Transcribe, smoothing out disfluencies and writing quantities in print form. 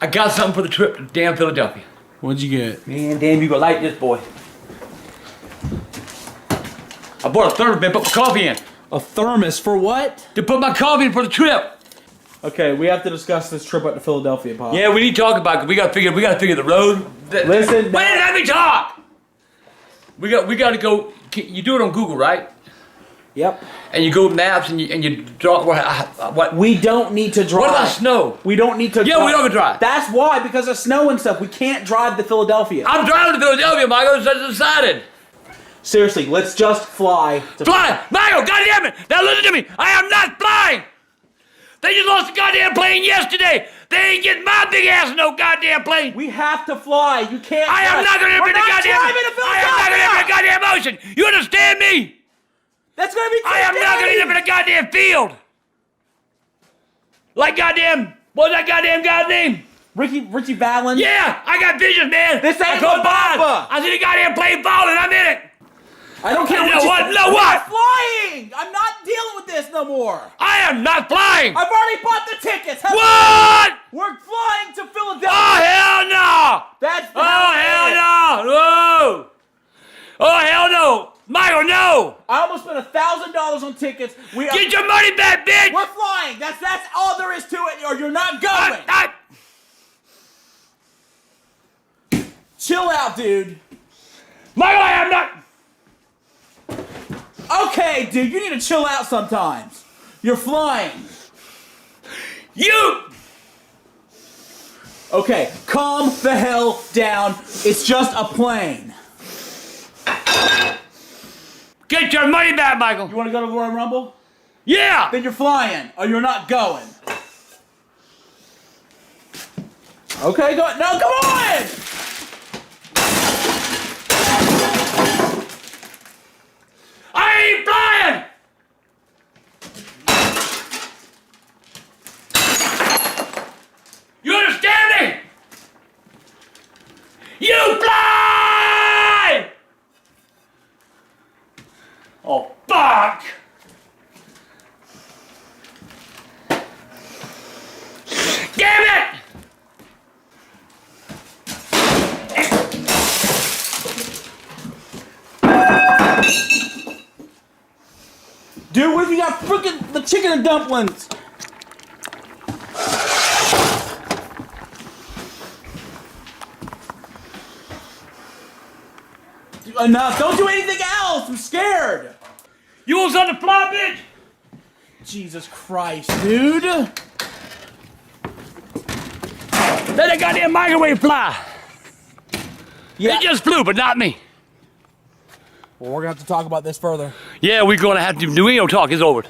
I got something for the trip to damn Philadelphia. What'd you get? Man, damn, you gonna like this, boy. I bought a thermos, man, put my coffee in. A thermos for what? To put my coffee in for the trip. Okay, we have to discuss this trip up to Philadelphia, Pop. Yeah, we need to talk about it. We gotta figure the road. Listen, Wait, let me talk. We gotta go. You do it on Google, right? Yep. And you go maps and you draw what? We don't need to drive. What about snow? We don't need to. Yeah, we don't drive. That's why, because of snow and stuff. We can't drive to Philadelphia. I'm driving to Philadelphia, Michael. It's decided. Seriously, let's just fly. Fly, Michael! Goddamn it! Now listen to me. I am not flying. They just lost a goddamn plane yesterday. They ain't getting my big ass in no goddamn plane. We have to fly. You can't. I am not gonna live in the goddamn. I am not gonna live in the goddamn ocean. You understand me? That's gonna be. I am not gonna live in a goddamn field. Like goddamn, what's that goddamn guy's name? Richie Valens. Yeah, I got visions, man. This ain't no Baba. I see the goddamn plane falling. I'm in it. I don't care what. No I'm what? not flying. I'm not dealing with this no more. I am not flying. I've already bought the tickets. What? We're flying to Philadelphia. Oh hell no! That's. Oh hell no! Whoa! Oh hell no! Michael, no! I almost spent $1,000 on tickets. Get your money back, bitch! We're flying. That's all there is to it, or you're not going. Chill out, dude. Michael, I am not. Okay, dude, you need to chill out sometimes. You're flying. You. Okay, calm the hell down. It's just a plane. Get your money back, Michael. You want to go to the Royal Rumble? Yeah. Then you're flying, or you're not going. Okay, go. No, come on! I ain't flying. You understand me? You fly! Oh, fuck! Damn it! Dude, what if you got freaking the chicken and dumplings? Enough. Don't do anything else. I'm scared. You was on the fly, bitch? Jesus Christ, dude. Let that goddamn microwave fly. Yeah. It just flew, but not me. Well, we're gonna have to talk about this further. Yeah, we're gonna have to. We ain't gonna talk. It's over.